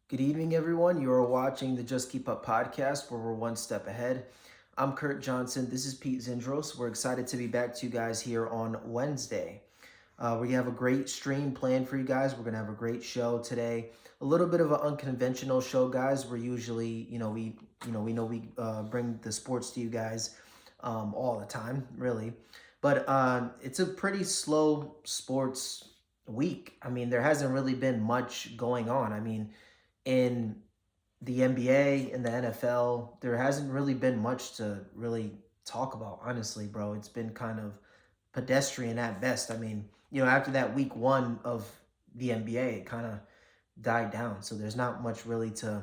Good evening, everyone. You are watching the Just Keep Up podcast, where we're one step ahead. I'm Kurt Johnson. This is Pete Zindros. We're excited to be back to you guys here on Wednesday. We have a great stream planned for you guys. We're gonna have a great show today. A little bit of an unconventional show, guys. We're usually, we bring the sports to you guys all the time, really. But it's a pretty slow sports week. I mean, there hasn't really been much going on. I mean, in the NBA and the NFL, there hasn't really been much to really talk about, honestly, bro. It's been kind of pedestrian at best. I mean, after that week 1 of the NBA, it kind of died down. So there's not much really to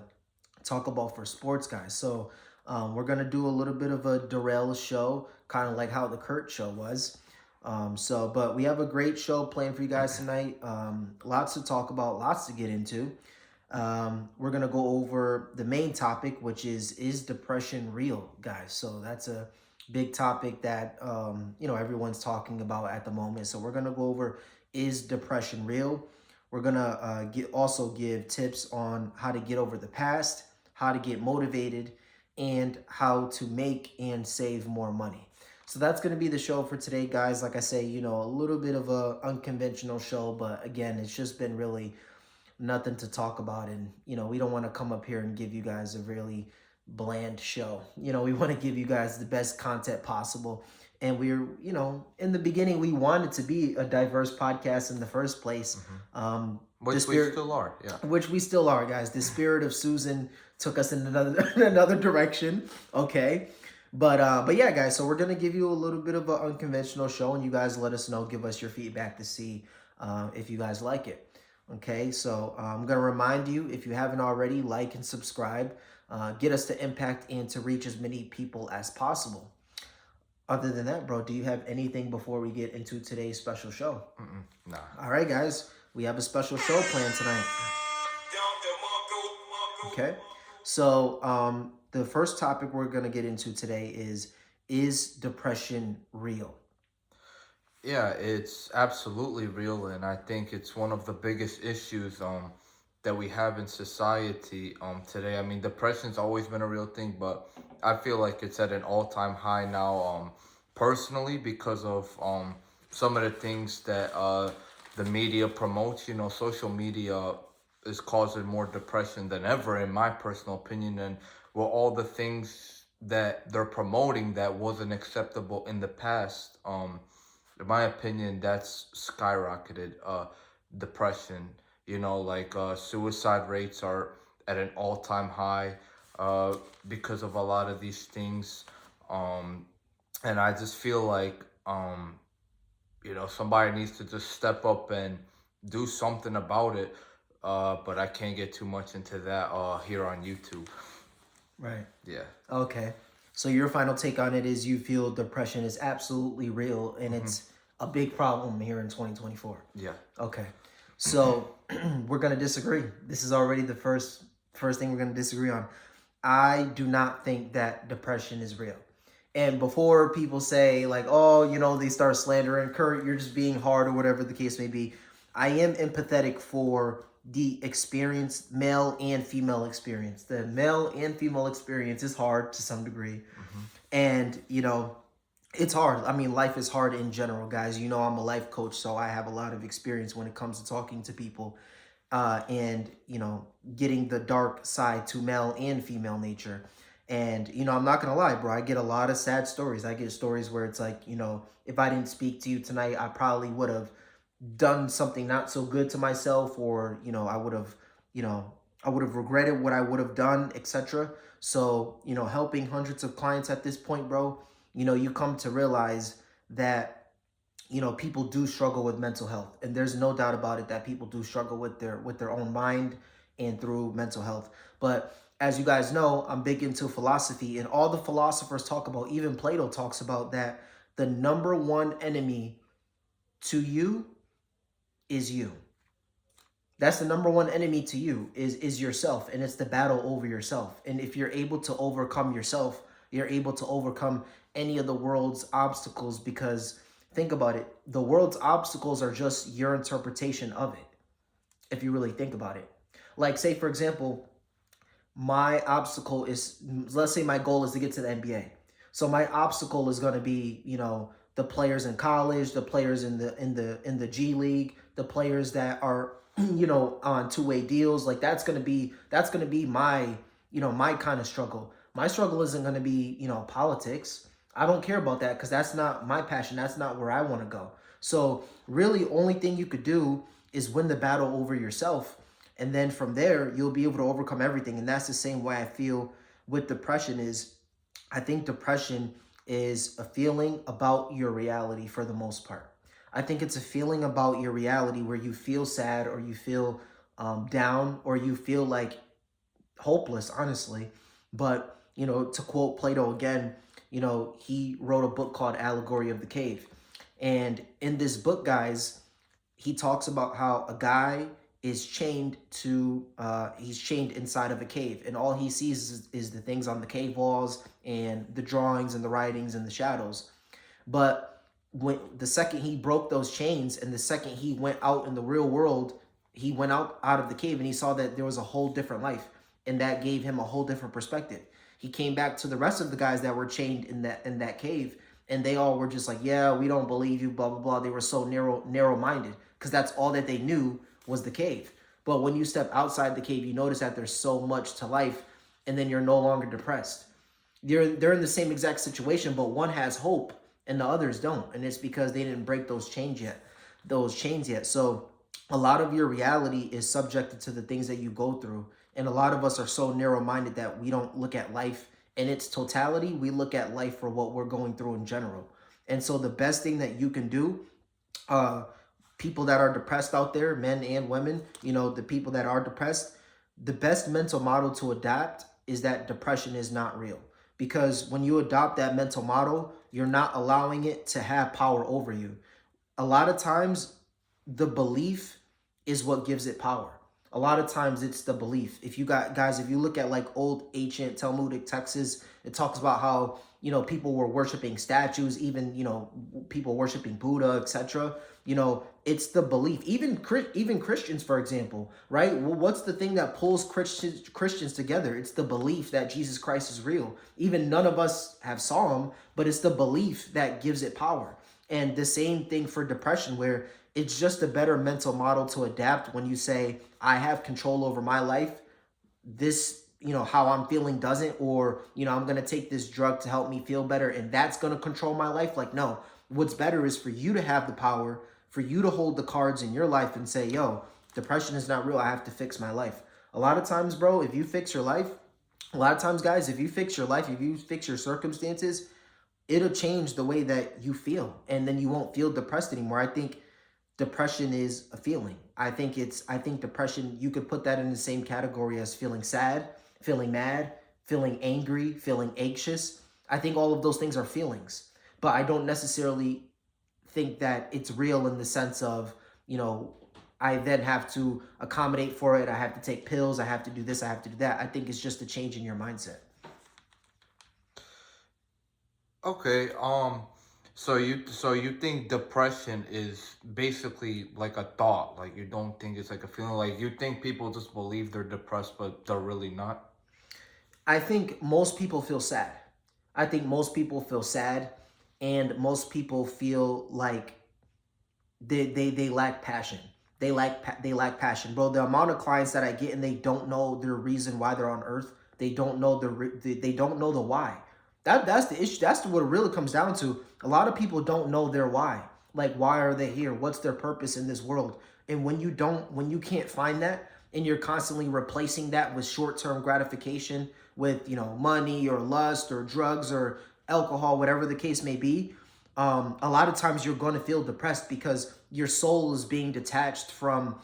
talk about for sports guys. So we're going to do a little bit of a derail show, kind of like how the Kurt show was. But we have a great show planned for you guys tonight. Lots to talk about, lots to get into. We're gonna go over the main topic, which is depression real, guys? So that's a big topic that everyone's talking about at the moment. So we're gonna go over, is depression real? We're gonna also give tips on how to get over the past, how to get motivated, and how to make and save more money. So that's going to be the show for today, guys. Like I say, a little bit of a unconventional show, but again, it's just been really nothing to talk about. And, we don't want to come up here and give you guys a really bland show. We want to give you guys the best content possible. And we're, in the beginning, we wanted to be a diverse podcast in the first place. Which we still are, yeah. Which we still are, guys. The spirit of Susan took us in another direction. Okay. But yeah, guys. So we're gonna give you a little bit of an unconventional show, and you guys let us know, give us your feedback to see if you guys like it. Okay, so I'm going to remind you, if you haven't already, like and subscribe. Get us to impact and to reach as many people as possible. Other than that, bro, do you have anything before we get into today's special show? Nah. All right, guys, we have a special show planned tonight. Okay, so the first topic we're going to get into today is depression real? Yeah, it's absolutely real, and I think it's one of the biggest issues that we have in society today. I mean, depression's always been a real thing, but I feel like it's at an all-time high now personally because of some of the things that the media promotes. You know, social media is causing more depression than ever, in my personal opinion, and well, all the things that they're promoting that wasn't acceptable in the past. In my opinion, that's skyrocketed depression. You know, like suicide rates are at an all-time high because of a lot of these things. Um, and I just feel like, somebody needs to just step up and do something about it. But I can't get too much into that here on YouTube. Right. Yeah. Okay. So your final take on it is you feel depression is absolutely real and it's a big problem here in 2024. Yeah. Okay. So we're going to disagree. This is already the first thing we're going to disagree on. I do not think that depression is real. And before people say like, oh, they start slandering Kurt, you're just being hard or whatever the case may be, I am empathetic for the experience, male and female experience. The male and female experience is hard to some degree. And, it's hard. I mean, life is hard in general, guys. I'm a life coach, so I have a lot of experience when it comes to talking to people and, getting the dark side to male and female nature. And, I'm not going to lie, bro. I get a lot of sad stories. I get stories where it's like, if I didn't speak to you tonight, I probably would have done something not so good to myself, or you know I would have regretted what I would have done, etc. So helping hundreds of clients at this point, bro, you come to realize that people do struggle with mental health, and there's no doubt about it that people do struggle with their own mind and through mental health. But as you guys know, I'm big into philosophy, and all the philosophers talk about, even Plato talks about, that the number one enemy to you is you. That's the number one enemy to you is yourself, and it's the battle over yourself. And if you're able to overcome yourself, you're able to overcome any of the world's obstacles, because think about it, the world's obstacles are just your interpretation of it, if you really think about it. Like, say, for example, my obstacle is, let's say my goal is to get to the NBA. So my obstacle is going to be, the players in college, the players in the G League, the players that are, on two-way deals. Like that's going to be my, my kind of struggle. My struggle isn't going to be, politics. I don't care about that because that's not my passion. That's not where I want to go. So really, only thing you could do is win the battle over yourself, and then from there you'll be able to overcome everything. And that's the same way I feel with depression. Is I think depression is a feeling about your reality for the most part. I think it's a feeling about your reality where you feel sad, or you feel down, or you feel like hopeless, honestly. But, to quote Plato again, he wrote a book called Allegory of the Cave. And in this book, guys, he talks about how a guy is chained to he's chained inside of a cave, and all he sees is the things on the cave walls and the drawings and the writings and the shadows. But when the second he broke those chains, and the second he went out in the real world, he went out of the cave, and he saw that there was a whole different life, and that gave him a whole different perspective. He came back to the rest of the guys that were chained in that cave, and they all were just like, yeah, we don't believe you, blah blah blah. They were so narrow minded because that's all that they knew was the cave. But when you step outside the cave, you notice that there's so much to life, and then you're no longer depressed. They're in the same exact situation, but one has hope and the others don't, and it's because they didn't break those chains yet. So a lot of your reality is subjected to the things that you go through, and a lot of us are so narrow-minded that we don't look at life in its totality. We look at life for what we're going through in general. And so the best thing that you can do, uh people that are depressed out there, men and women, the people that are depressed, the best mental model to adapt is that depression is not real. Because when you adopt that mental model, you're not allowing it to have power over you. A lot of times, the belief is what gives it power. A lot of times it's the belief. If you got guys, if you look at like old ancient Talmudic texts, it talks about how, people were worshiping statues, even, people worshiping Buddha, etc. It's the belief. Even Christians, for example, right? Well, what's the thing that pulls Christians together? It's the belief that Jesus Christ is real. Even none of us have saw him, but it's the belief that gives it power. And the same thing for depression, where it's just a better mental model to adapt when you say, I have control over my life. This, how I'm feeling doesn't, or, I'm going to take this drug to help me feel better, and that's going to control my life. Like, no, what's better is for you to have the power, for you to hold the cards in your life and say, yo, depression is not real. I have to fix my life. A lot of times, bro, if you fix your life, a lot of times, guys, if you fix your life, if you fix your circumstances, it'll change the way that you feel, and then you won't feel depressed anymore. I think depression is a feeling. I think depression, you could put that in the same category as feeling sad, feeling mad, feeling angry, feeling anxious. I think all of those things are feelings, but I don't necessarily think that it's real in the sense of, I then have to accommodate for it. I have to take pills. I have to do this. I have to do that. I think it's just a change in your mindset. Okay. So you think depression is basically like a thought, like you don't think it's like a feeling, like you think people just believe they're depressed, but they're really not. I think most people feel sad. I think most people feel sad, and most people feel like they lack passion. They lack passion, bro. The amount of clients that I get, and they don't know their reason why they're on earth. They don't know they don't know the why. That's the issue. That's what it really comes down to. A lot of people don't know their why. Like, why are they here? What's their purpose in this world? And when you can't find that, and you're constantly replacing that with short-term gratification, with, money or lust or drugs or alcohol, whatever the case may be, a lot of times you're going to feel depressed because your soul is being detached from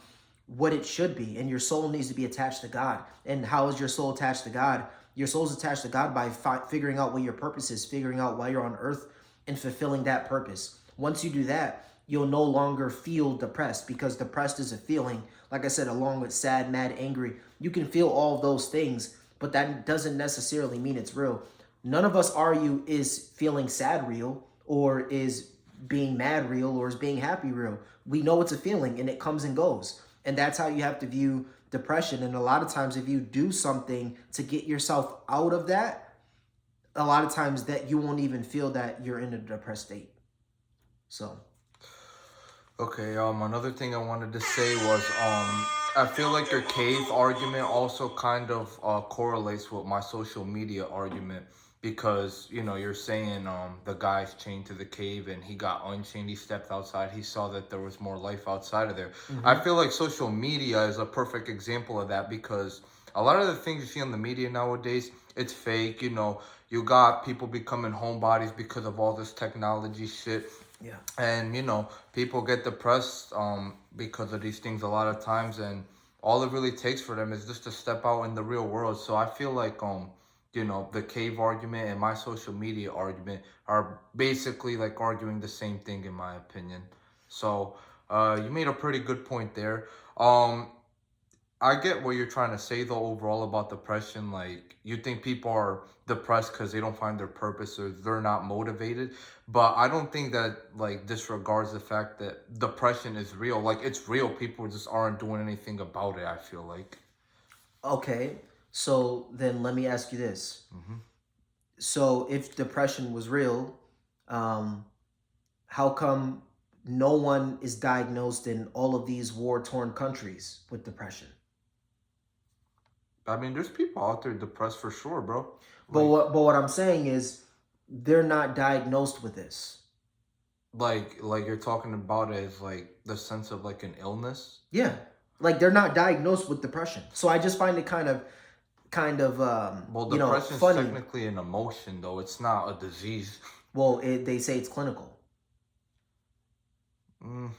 what it should be, and your soul needs to be attached to God. And how is your soul attached to God? Your soul's attached to God by figuring out what your purpose is, figuring out why you're on earth, and fulfilling that purpose. Once you do that, you'll no longer feel depressed, because depressed is a feeling. Like I said, along with sad, mad, angry, you can feel all of those things, but that doesn't necessarily mean it's real. None of us argue is feeling sad real, or is being mad real, or is being happy real. We know it's a feeling, and it comes and goes. And that's how you have to view depression. And a lot of times, if you do something to get yourself out of that, a lot of times that you won't even feel that you're in a depressed state. So, Okay, another thing I wanted to say was, I feel like your cave argument also kind of correlates with my social media argument because, you know, you're saying the guy's chained to the cave and he got unchained, he stepped outside, he saw that there was more life outside of there. I hmm feel like social media is a perfect example of that because a lot of the things you see on the media nowadays, it's fake, you know, you got people becoming homebodies because of all this technology shit. yeah. And you know, people get depressed because of these things a lot of times, and all it really takes for them is just to step out in the real world. So I feel like you know, the cave argument and my social media argument are basically like arguing the same thing in my opinion. So you made a pretty good point there. I get what you're trying to say though overall about depression. Like you think people are depressed because they don't find their purpose or they're not motivated. But I don't think that like disregards the fact that depression is real. Like it's real. People just aren't doing anything about it, I feel like. Okay. So then let me ask you this. So if depression was real, um, how come no one is diagnosed in all of these war-torn countries with depression? I mean, there's people out there depressed for sure, bro. But Like what I'm saying is they're not diagnosed with this. like you're talking about it as like the sense of like an illness. Yeah. Like they're not diagnosed with depression. So I just find it Well, you know, depression is funny. technically an emotion though. It's not a disease. Well, they say it's clinical. Mm,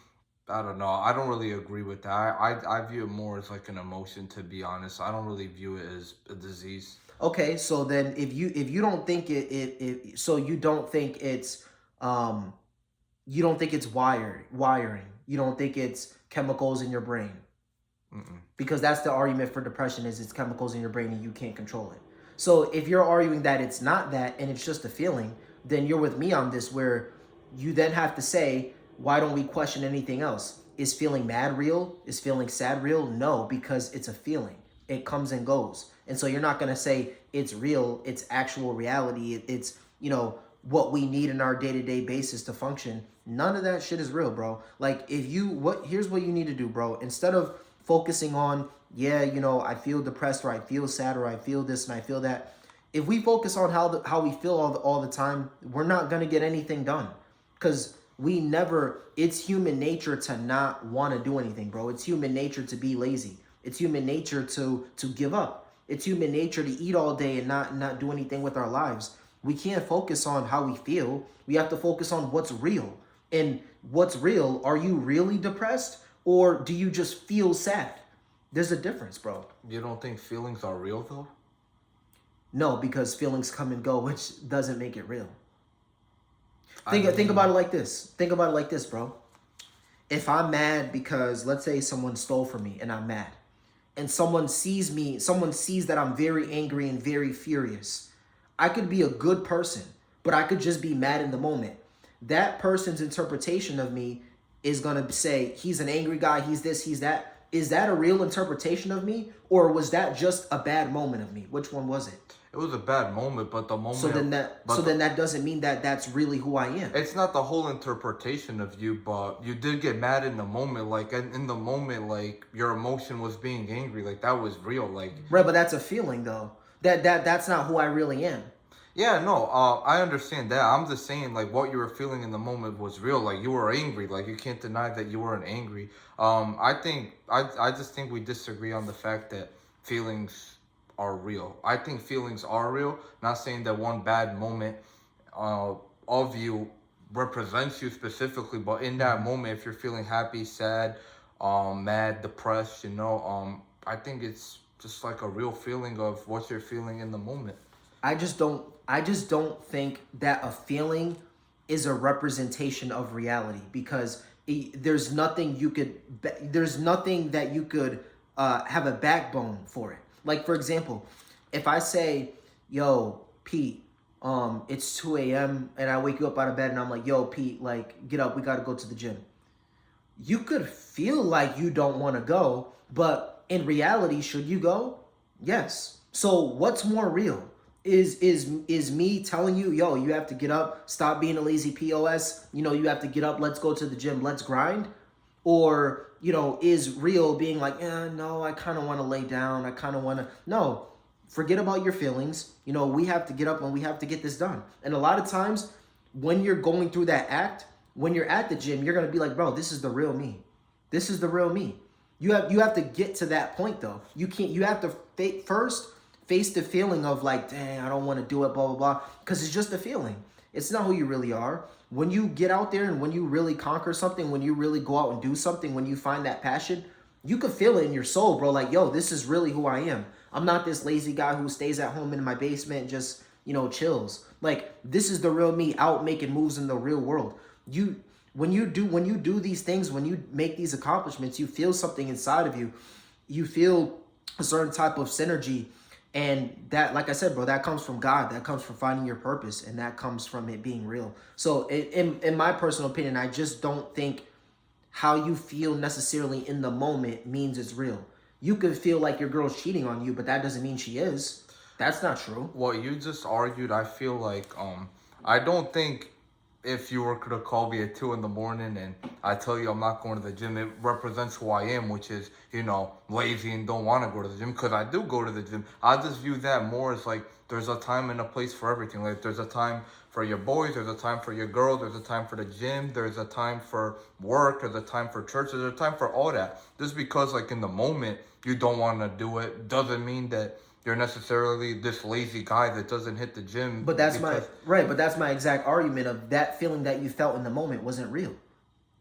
I don't know. I don't really agree with that. I view it more as like an emotion, to be honest. I don't really view it as a disease. Okay, so then if you don't think it so you don't think it's um you don't think it's wiring. You don't think it's chemicals in your brain. Mm-mm. Because that's the argument for depression is it's chemicals in your brain and you can't control it. So if you're arguing that it's not that and it's just a feeling, then you're with me on this where you then have to say, why don't we question anything else? Is feeling mad real? Is feeling sad real? No, because it's a feeling. It comes and goes. And so you're not going to say it's real, it's actual reality, it's, you know, what we need in our day-to-day basis to function. None of that shit is real, bro. Like if you here's what you need to do, bro. Instead of focusing on, yeah, you know, I feel depressed or I feel sad or I feel this and I feel that. If we focus on how we feel all the time, we're not going to get anything done. Cuz we never it's human nature to not want to do anything, bro. It's human nature to be lazy. It's human nature to give up. It's human nature to eat all day and not do anything with our lives. We can't focus on how we feel. We have to focus on what's real. And what's real, are you really depressed or do you just feel sad? There's a difference, bro. You don't think feelings are real though? No, because feelings come and go, which doesn't make it real. I Think mean, about it like this. Think about it like this, bro. If I'm mad because let's say someone stole from me and I'm mad, and someone sees that I'm very angry and very furious, I could be a good person, but I could just be mad in the moment. That person's interpretation of me is going to say he's an angry guy, he's this, he's that. Is that a real interpretation of me or was that just a bad moment of me? Which one was it? it was a bad moment, but the So moment, then that but so then that doesn't mean that that's really who I am. it's not the whole interpretation of you, but you did get mad in the moment. Like in the moment, like your emotion was being angry. Like that was real. Like Right, but that's a feeling though. That's not who I really am. yeah, no, I understand that. I'm just saying, like, what you were feeling in the moment was real. Like, you were angry. Like, you can't deny that you weren't angry. I just think we disagree on the fact that feelings are real. I think feelings are real. Not saying that one bad moment, uh, of you represents you specifically, but in that moment, if you're feeling happy, sad, mad, depressed, you know, I think it's just like a real feeling of what you're feeling in the moment. I just don't think that a feeling is a representation of reality because there's nothing that you could have a backbone for it. Like for example, if I say, "Yo, Pete, it's 2 a.m. and I wake you up out of bed and I'm like, "Yo, Pete, like get up, we got to go to the gym." You could feel like you don't want to go, but in reality, should you go? Yes. So what's more real? Is me telling you, yo, you have to get up, stop being a lazy POS, you have to get up, let's go to the gym, let's grind? Or, is real being like, no, I kind of want to lay down, I kind of want to, no, forget about your feelings. We have to get up and we have to get this done. And a lot of times when you're going through that act, when you're at the gym, you're going to be like, bro, this is the real me. This is the real me. You have to get to that point though. You have to first face the feeling of like, dang, I don't want to do it, blah, blah, blah. Because it's just a feeling. It's not who you really are. When you get out there and when you really conquer something, when you really go out and do something, when you find that passion, you can feel it in your soul, bro. Like, yo, this is really who I am. I'm not this lazy guy who stays at home in my basement and just, chills. Like, this is the real me out making moves in the real world. When you do these things, when you make these accomplishments, you feel something inside of you. You feel a certain type of synergy. And that, like I said, bro, that comes from God. That comes from finding your purpose. And that comes from it being real. So in my personal opinion, I just don't think how you feel necessarily in the moment means it's real. You could feel like your girl's cheating on you, but that doesn't mean she is. That's not true. What you just argued, I feel like I don't think if you were to call me at 2 in the morning and I tell you I'm not going to the gym, it represents who I am, which is, lazy and don't want to go to the gym, because I do go to the gym. I just view that more as like there's a time and a place for everything. Like there's a time for your boys, there's a time for your girls, there's a time for the gym, there's a time for work, there's a time for church, there's a time for all that. Just because like in the moment you don't want to do it doesn't mean that you're necessarily this lazy guy that doesn't hit the gym. But that's my exact argument of that feeling that you felt in the moment wasn't real.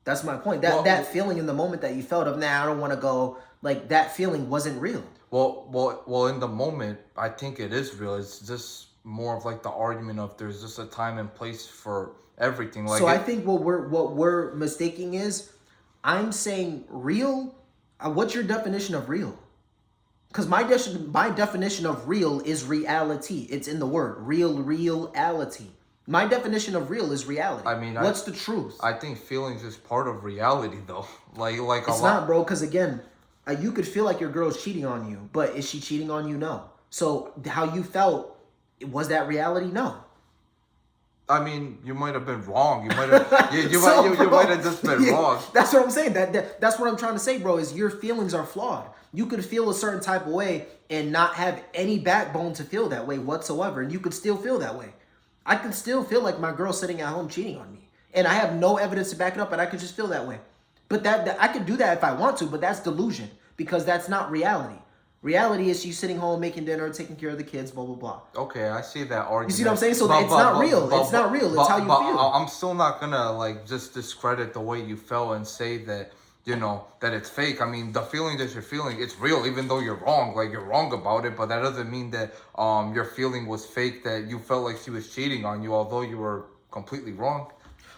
That's my point. That feeling in the moment that you felt of, I don't want to go, like that feeling wasn't real. Well, in the moment, I think it is real. It's just more of like the argument of there's just a time and place for everything. Like, so I think what we're mistaking is, I'm saying real. What's your definition of real? Because my definition of real is reality. It's in the word reality. My definition of real is reality. I mean, what's the truth? I think feelings is part of reality, though. Like it's not, bro. Because again, you could feel like your girl's cheating on you, but is she cheating on you? No. So how you felt, was that reality? No. I mean, you might have been wrong. You might have you might have just been wrong. That's what I'm saying. That's what I'm trying to say, bro. Is your feelings are flawed. You could feel a certain type of way and not have any backbone to feel that way whatsoever, and you could still feel that way. I could still feel like my girl's sitting at home cheating on me, and I have no evidence to back it up, and I could just feel that way. But that I could do that if I want to, but that's delusion, because that's not reality. Reality is she's sitting home making dinner, taking care of the kids, blah, blah, blah. Okay, I see that argument. You see what I'm saying? So it's not real. It's not real. It's how you feel. I'm still not gonna like just discredit the way you felt and say that, that it's fake. I mean, the feeling that you're feeling, it's real, even though you're wrong. Like, you're wrong about it, but that doesn't mean that your feeling was fake, that you felt like she was cheating on you, although you were completely wrong.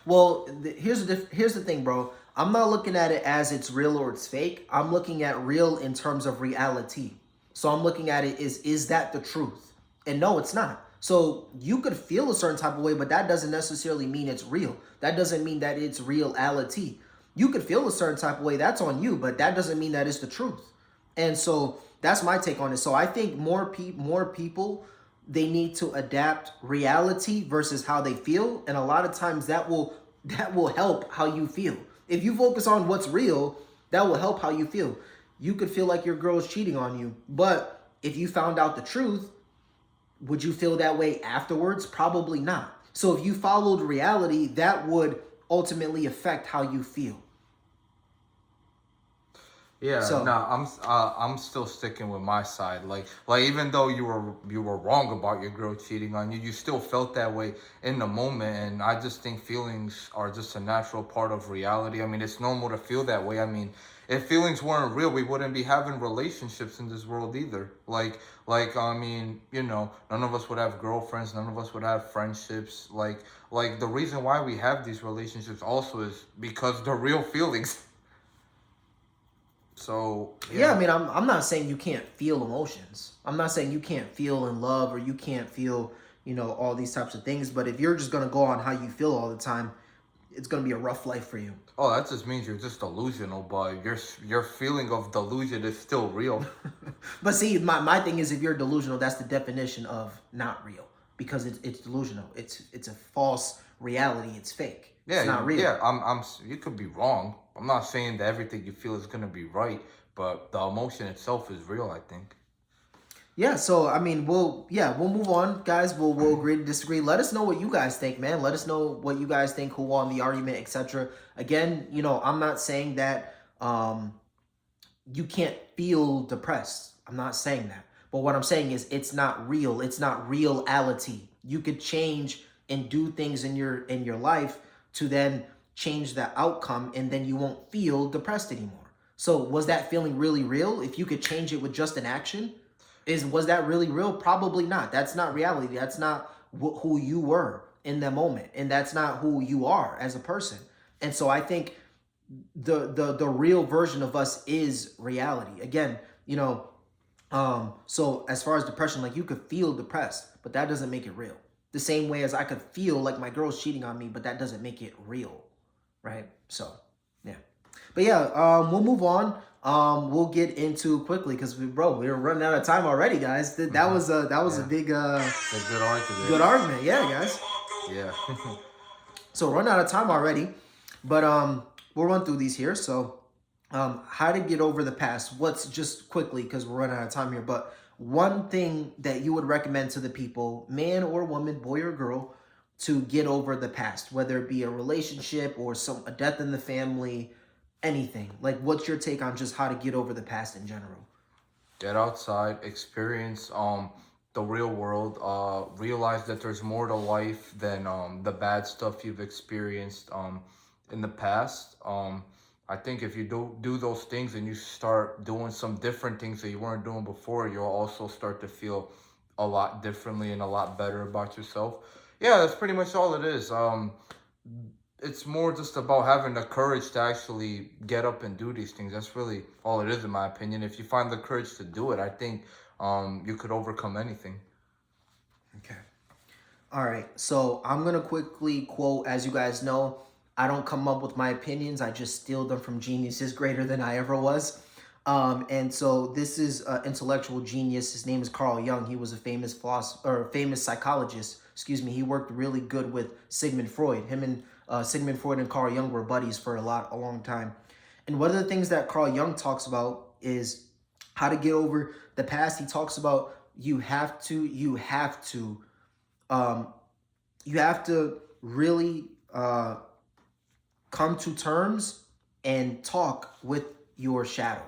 Well, here's the thing, bro. I'm not looking at it as it's real or it's fake. I'm looking at real in terms of reality. So I'm looking at it is that the truth? And no, it's not. So you could feel a certain type of way, but that doesn't necessarily mean it's real. That doesn't mean that it's reality. You could feel a certain type of way, that's on you, but that doesn't mean that it's the truth. And so that's my take on it. So I think more people, they need to adapt reality versus how they feel. And a lot of times that will help how you feel. If you focus on what's real, that will help how you feel. You could feel like your girl is cheating on you, but if you found out the truth, would you feel that way afterwards? Probably not. So if you followed reality, that would ultimately affect how you feel. Yeah, so, no, I'm still sticking with my side. Like even though you were wrong about your girl cheating on you, you still felt that way in the moment, and I just think feelings are just a natural part of reality. I mean, it's normal to feel that way. I mean, if feelings weren't real, we wouldn't be having relationships in this world either. Like I mean, none of us would have girlfriends, none of us would have friendships. Like the reason why we have these relationships also is because they're real feelings. So yeah, I mean, I'm not saying you can't feel emotions. I'm not saying you can't feel in love or you can't feel, all these types of things. But if you're just gonna go on how you feel all the time, it's going to be a rough life for you. Oh, that just means you're just delusional, but your feeling of delusion is still real. But see, my thing is, if you're delusional, that's the definition of not real, because it's delusional. It's a false reality. It's fake. It's not real. Yeah. You could be wrong. I'm not saying that everything you feel is gonna be right, but the emotion itself is real. I think. Yeah, so I mean, we'll move on, guys. We'll agree to disagree. Let us know what you guys think, man. Let us know what you guys think, who won the argument, etc. Again, I'm not saying that you can't feel depressed. I'm not saying that. But what I'm saying is it's not real. It's not reality. You could change and do things in your life to then change the outcome, and then you won't feel depressed anymore. So was that feeling really real? If you could change it with just an action? Was that really real? Probably not. That's not reality. That's not who you were in the moment, and that's not who you are as a person. And so I think the real version of us is reality. Again, so as far as depression, like, you could feel depressed, but that doesn't make it real. The same way as I could feel like my girl's cheating on me, but that doesn't make it real, right? So yeah. But yeah, we'll move on. We'll get into quickly, because we're running out of time already, guys. That was a big A good argument. good argument, yeah, guys. Yeah. So run out of time already, but we'll run through these here. So how to get over the past. What's, just quickly, because we're running out of time here, but one thing that you would recommend to the people, man or woman, boy or girl, to get over the past, whether it be a relationship or a death in the family, anything. Like, what's your take on just how to get over the past in general? Get outside, experience the real world, realize that there's more to life than the bad stuff you've experienced in the past. I think if you do those things and you start doing some different things that you weren't doing before, you'll also start to feel a lot differently and a lot better about yourself. Yeah, that's pretty much all it is. It's more just about having the courage to actually get up and do these things. That's really all it is, in my opinion. If you find the courage to do it, I think you could overcome anything. Okay. All right. So I'm going to quickly quote, as you guys know, I don't come up with my opinions. I just steal them from geniuses greater than I ever was. And so this is an intellectual genius. His name is Carl Jung. He was a famous philosopher, or famous psychologist. Excuse me. He worked really good with Sigmund Freud. Him and Sigmund Freud and Carl Jung were buddies for a long time. And one of the things that Carl Jung talks about is how to get over the past. He talks about you have to really come to terms and talk with your shadow.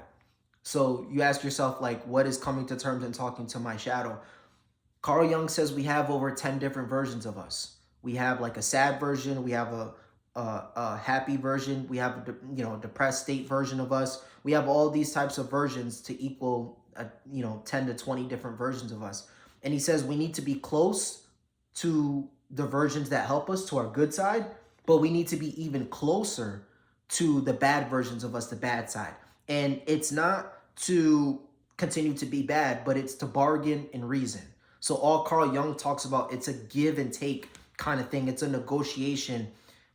So you ask yourself, like, what is coming to terms and talking to my shadow? Carl Jung says we have over 10 different versions of us. We have like a sad version. We have a happy version. We have a depressed state version of us. We have all these types of versions to equal 10 to 20 different versions of us. And he says we need to be close to the versions that help us, to our good side, but we need to be even closer to the bad versions of us, the bad side. And it's not to continue to be bad, but it's to bargain and reason. So all Carl Jung talks about, it's a give and take kind of thing. It's a negotiation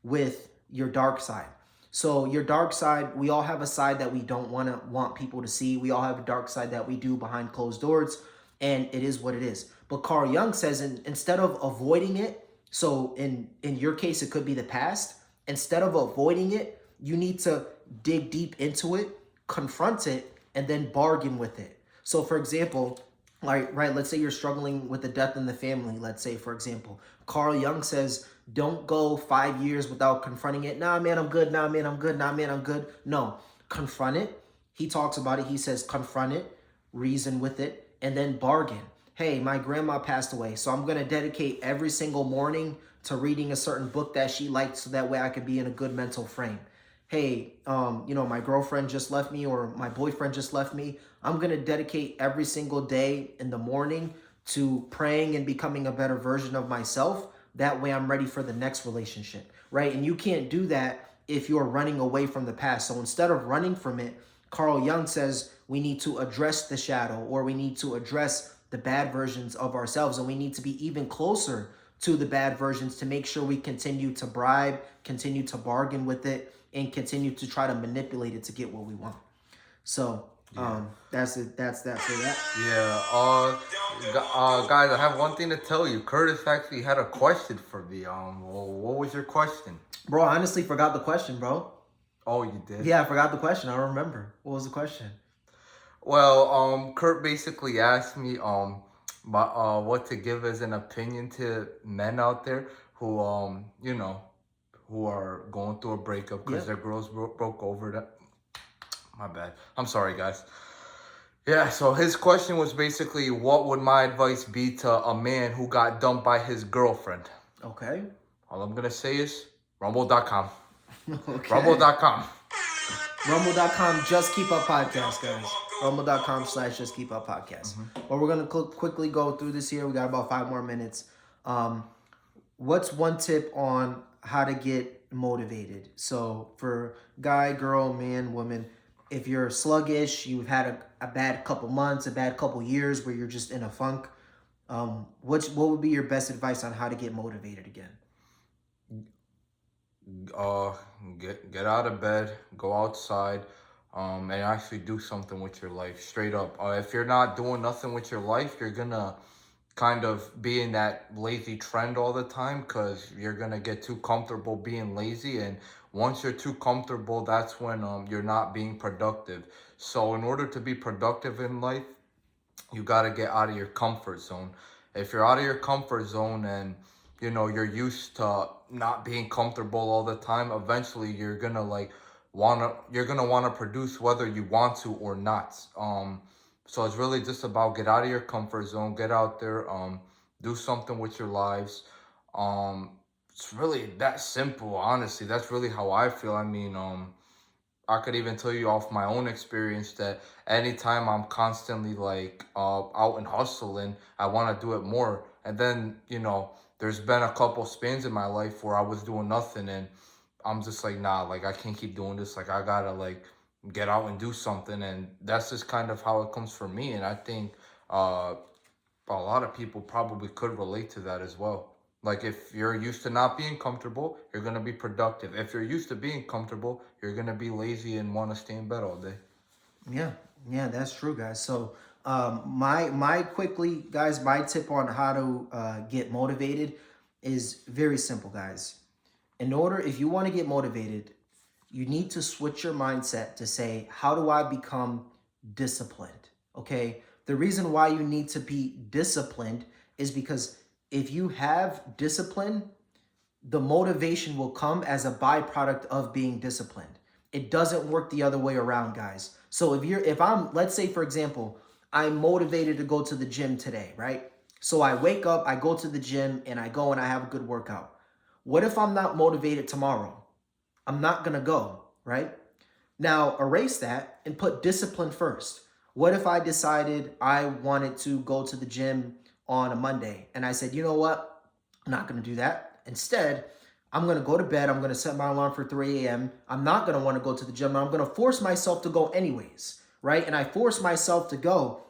with your dark side. So your dark side, we all have a side that we don't want people to see. We all have a dark side that we do behind closed doors, and it is what it is. But Carl Jung says, instead of avoiding it, so in your case, it could be the past. Instead of avoiding it, you need to dig deep into it, confront it, and then bargain with it. So for example, right, let's say you're struggling with a death in the family. Let's say, for example, Carl Jung says, don't go 5 years without confronting it. Nah, man, I'm good. Nah, man, I'm good. Nah, man, I'm good. No, confront it. He talks about it. He says, confront it, reason with it, and then bargain. Hey, my grandma passed away, so I'm going to dedicate every single morning to reading a certain book that she liked, so that way I could be in a good mental frame. Hey, my girlfriend just left me, or my boyfriend just left me. I'm going to dedicate every single day in the morning to praying and becoming a better version of myself. That way I'm ready for the next relationship, right? And you can't do that if you're running away from the past. So instead of running from it, Carl Jung says we need to address the shadow, or we need to address the bad versions of ourselves, and we need to be even closer to the bad versions to make sure we continue to bribe, continue to bargain with it, and continue to try to manipulate it to get what we want. So that's it. That's that for that. Yeah. Guys, I have one thing to tell you. Curtis actually had a question for me. Well, what was your question? Bro, I honestly forgot the question, bro. Oh, you did? Yeah, I forgot the question. I don't remember. What was the question? Well, Kurt basically asked me what to give as an opinion to men out there who who are going through a breakup because their girls broke over that. My bad. I'm sorry, guys. Yeah, so his question was basically, what would my advice be to a man who got dumped by his girlfriend? Okay. All I'm gonna say is rumble.com. Okay. Rumble.com. Rumble.com, Just Keep Up Podcast, guys. Rumble.com/Just Keep Up Podcast. But we're going to quickly go through this here. We got about 5 more minutes. What's one tip on how to get motivated? So for guy, girl, man, woman, if you're sluggish, you've had a bad couple months, a bad couple years where you're just in a funk, what would be your best advice on how to get motivated again? Get out of bed, go outside, and actually do something with your life. Straight up. If you're not doing nothing with your life, you're gonna kind of be in that lazy trend all the time because you're gonna get too comfortable being lazy, and once you're too comfortable, that's when you're not being productive. So in order to be productive in life, you got to get out of your comfort zone. If you're out of your comfort zone and you're used to not being comfortable all the time, eventually you're gonna wanna produce whether you want to or not. So it's really just about get out of your comfort zone, get out there, do something with your lives. It's really that simple, honestly. That's really how I feel. I mean, I could even tell you off my own experience that anytime I'm constantly out and hustling, I want to do it more. And then, there's been a couple spins in my life where I was doing nothing and I'm just like, nah, I can't keep doing this. I gotta get out and do something. And that's just kind of how it comes for me. And I think a lot of people probably could relate to that as well. If you're used to not being comfortable, you're going to be productive. If you're used to being comfortable, you're going to be lazy and want to stay in bed all day. Yeah, that's true, guys. So my tip on how to get motivated is very simple, guys. If you want to get motivated, you need to switch your mindset to say, how do I become disciplined? Okay. The reason why you need to be disciplined is because if you have discipline, the motivation will come as a byproduct of being disciplined. It doesn't work the other way around, guys. So let's say, for example, I'm motivated to go to the gym today, right? So I wake up, I go to the gym, and I go and I have a good workout. What if I'm not motivated tomorrow? I'm not going to go, right? Now, erase that and put discipline first. What if I decided I wanted to go to the gym on a Monday and I said, you know what? I'm not going to do that. Instead, I'm going to go to bed. I'm going to set my alarm for 3 a.m. I'm not going to want to go to the gym. I'm going to force myself to go anyways, right? And I force myself to go.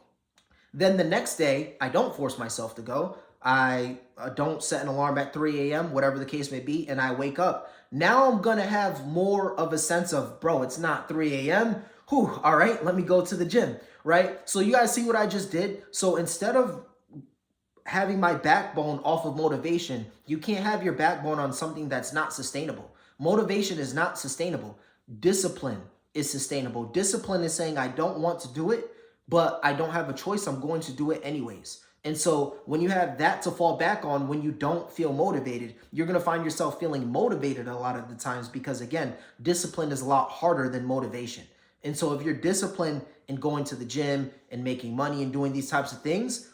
Then the next day, I don't force myself to go. I don't set an alarm at 3 a.m., whatever the case may be, and I wake up. Now I'm going to have more of a sense of, bro, it's not 3 a.m. Whew, all right, let me go to the gym, right? So you guys see what I just did? So instead of having my backbone off of motivation, you can't have your backbone on something that's not sustainable. Motivation is not sustainable. Discipline is sustainable. Discipline is saying, I don't want to do it, but I don't have a choice. I'm going to do it anyways. And so when you have that to fall back on, when you don't feel motivated, you're going to find yourself feeling motivated a lot of the times because, again, discipline is a lot harder than motivation. And so if you're disciplined in going to the gym and making money and doing these types of things,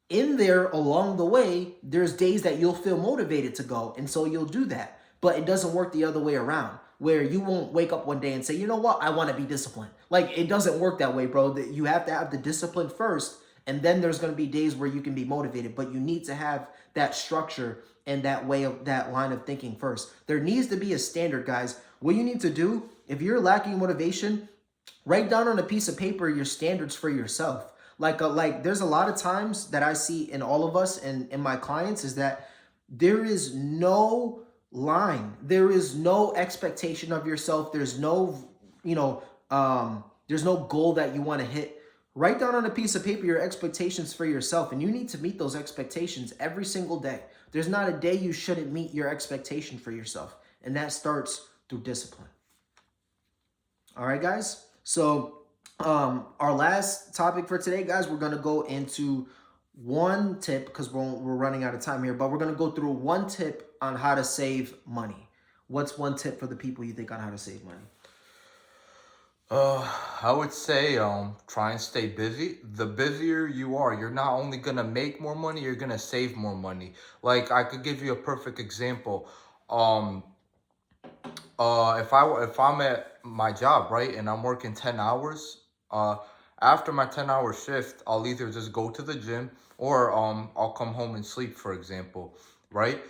in there along the way, there's days that you'll feel motivated to go. And so you'll do that. But it doesn't work the other way around, where you won't wake up one day and say, you know what, I want to be disciplined. It doesn't work that way, bro. You have to have the discipline first. And then there's going to be days where you can be motivated, but you need to have that structure and that line of thinking first. There needs to be a standard, guys. What you need to do, if you're lacking motivation, write down on a piece of paper your standards for yourself. There's a lot of times that I see in all of us and in my clients is that There is no line. There is no expectation of yourself. There's no, there's no goal that you want to hit. Write down on a piece of paper your expectations for yourself, and you need to meet those expectations every single day. There's not a day you shouldn't meet your expectation for yourself, and that starts through discipline. All right, guys. So, our last topic for today, guys, we're gonna go into one tip because we're running out of time here, but we're gonna go through one tip on how to save money. What's one tip for the people you think on how to save money? I would say try and stay busy. The busier you are, you're not only gonna make more money, you're gonna save more money. Like I could give you a perfect example. Um if I'm at my job, right, and I'm working 10 hours, after my 10-hour shift, I'll either just go to the gym or I'll come home and sleep, for example, right?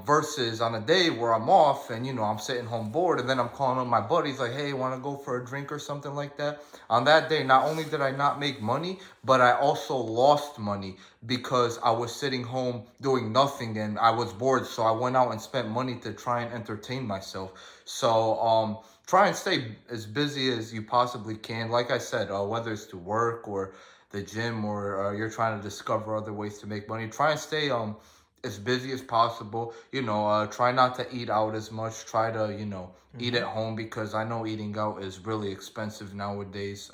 Versus on a day where I'm off and I'm sitting home bored and then I'm calling up my buddies like, hey, want to go for a drink or something like that. On that day, not only did I not make money, but I also lost money because I was sitting home doing nothing and I was bored. So I went out and spent money to try and entertain myself. So try and stay as busy as you possibly can. Like I said, whether it's to work or the gym or you're trying to discover other ways to make money, try and stay as busy as possible. Try not to eat out as much. Try to eat at home, because I know eating out is really expensive nowadays.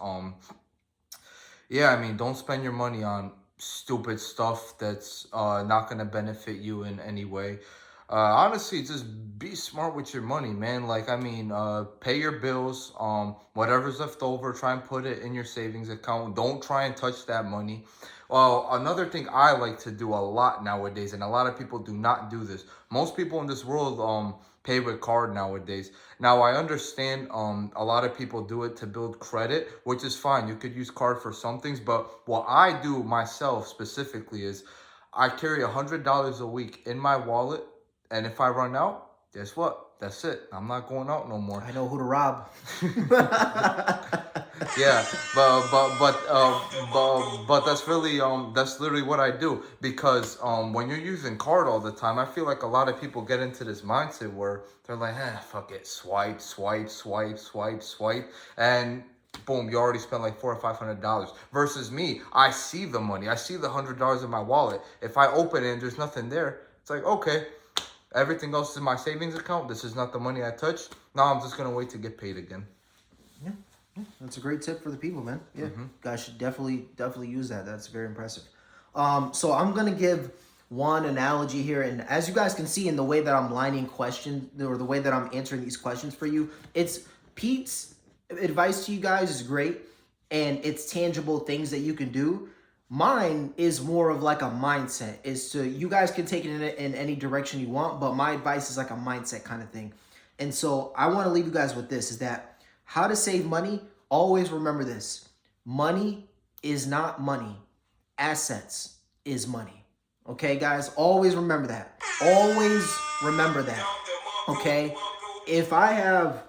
Yeah, I mean, don't spend your money on stupid stuff that's not gonna benefit you in any way. Honestly, just be smart with your money, man. Like, I mean, pay your bills. Whatever's left over, try and put it in your savings account. Don't try and touch that money. Well, another thing I like to do a lot nowadays, and a lot of people do not do this. Most people in this world pay with card nowadays. Now, I understand a lot of people do it to build credit, which is fine. You could use card for some things, but what I do myself specifically is I carry $100 a week in my wallet, and if I run out, guess what? That's it. I'm not going out no more. I know who to rob. Yeah, but that's literally what I do, because when you're using card all the time, I feel like a lot of people get into this mindset where they're like, fuck it, swipe, swipe, swipe, swipe, swipe, and boom, you already spent like $400 or $500. Versus me, I see the money, I see the $100 in my wallet. If I open it and there's nothing there, it's like, okay, everything else is in my savings account. This is not the money I touched. Now I'm just gonna wait to get paid again. Yeah. That's a great tip for the people, man. Yeah, guys should definitely use that. That's very impressive. So I'm gonna give one analogy here, and as you guys can see in the way that I'm lining questions, or the way that I'm answering these questions for you, it's Pete's advice to you guys is great, and it's tangible things that you can do. Mine is more of like a mindset. You guys can take it in any direction you want, but my advice is like a mindset kind of thing. And so I want to leave you guys with this: is that how to save money. Always remember this. Money is not money. Assets is money. Okay, guys? Always remember that. Always remember that. Okay? If I have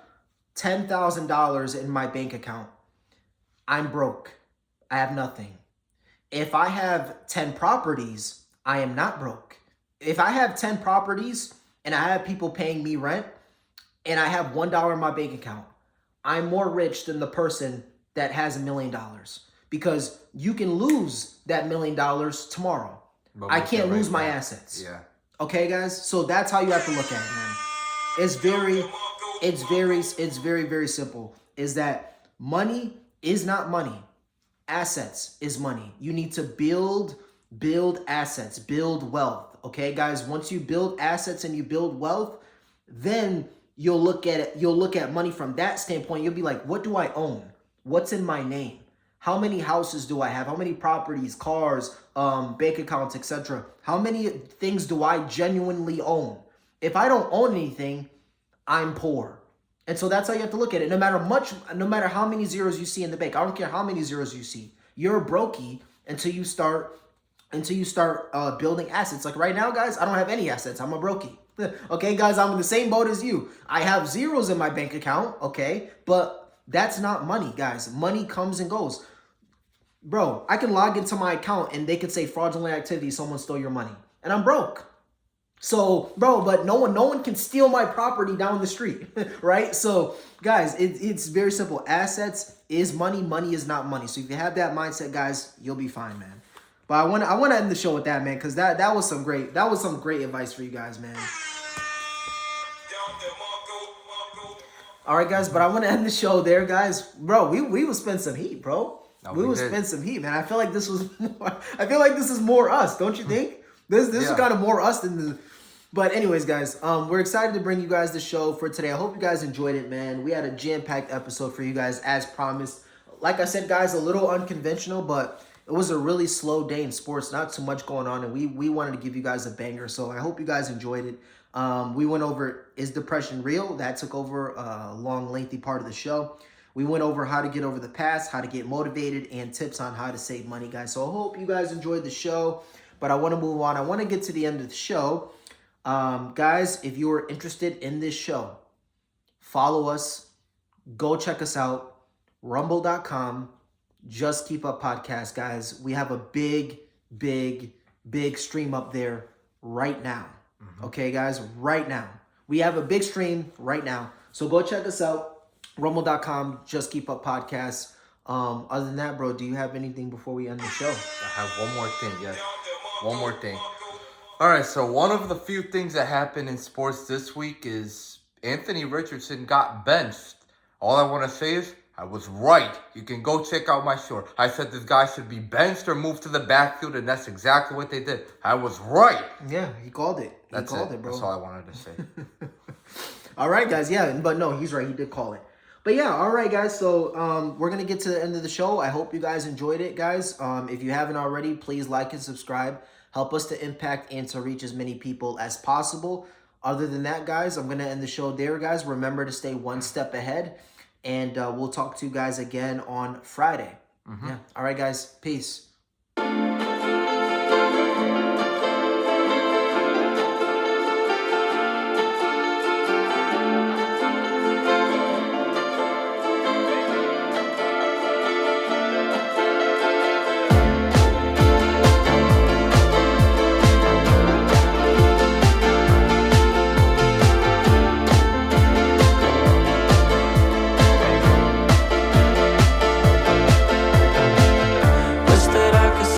$10,000 in my bank account, I'm broke. I have nothing. If I have 10 properties, I am not broke. If I have 10 properties and I have people paying me rent and I have $1 in my bank account, I'm more rich than the person that has $1 million, because you can lose that $1 million tomorrow. But I can't lose my assets. Yeah. Okay, guys? So that's how you have to look at it, man. It's very, very simple. Is that money is not money. Assets is money. You need to build assets, build wealth. Okay, guys? Once you build assets and you build wealth, then you'll look at it. You'll look at money from that standpoint. You'll be like, what do I own? What's in my name? How many houses do I have? How many properties, cars, bank accounts, etc.? How many things do I genuinely own? If I don't own anything, I'm poor. And so that's how you have to look at it. No matter how many zeros you see in the bank, I don't care how many zeros you see. You're a brokey until you start building assets. Like right now, guys, I don't have any assets. I'm a brokey. Okay, guys, I'm in the same boat as you. I have zeros in my bank account, okay? But that's not money, guys. Money comes and goes. Bro, I can log into my account and they could say fraudulent activity, someone stole your money. And I'm broke. So, bro, but no one can steal my property down the street, right? So, guys, it's very simple. Assets is money. Money is not money. So if you have that mindset, guys, you'll be fine, man. But I want to end the show with that, man, because that was some great advice for you guys, man. All right, guys, but I want to end the show there, guys. Bro, we will spend some heat, bro. No, we will did. spend some heat, man. I feel like this was more, I feel like this is more us, don't you think? This is kind of more us than the. But anyways, guys, we're excited to bring you guys the show for today. I hope you guys enjoyed it, man. We had a jam-packed episode for you guys as promised. Like I said, guys, a little unconventional, but it was a really slow day in sports. Not too much going on, and we wanted to give you guys a banger. So I hope you guys enjoyed it. We went over, is depression real? That took over a long, lengthy part of the show. We went over how to get over the past, how to get motivated, and tips on how to save money, guys. So I hope you guys enjoyed the show, but I want to move on. I want to get to the end of the show. Guys, if you are interested in this show, follow us. Go check us out. Rumble.com. Just Keep Up Podcast, guys. We have a big stream up there right now. Okay, guys, right now. We have a big stream right now. So go check us out. Rumble.com, Just Keep Up Podcast. Other than that, bro, do you have anything before we end the show? I have one more thing, yes. One more thing. All right, so one of the few things that happened in sports this week is Anthony Richardson got benched. All I want to say is I was right. You can go check out my short. I said this guy should be benched or moved to the backfield, and that's exactly what they did. I was right. Yeah, he called it. That's called it, bro. That's all I wanted to say. All right, guys. Yeah, but no, he's right. He did call it. But yeah, all right, guys. So we're going to get to the end of the show. I hope you guys enjoyed it, guys. If you haven't already, please like and subscribe. Help us to impact and to reach as many people as possible. Other than that, guys, I'm going to end the show there, guys. Remember to stay one step ahead. And we'll talk to you guys again on Friday. Yeah. All right, guys. Peace.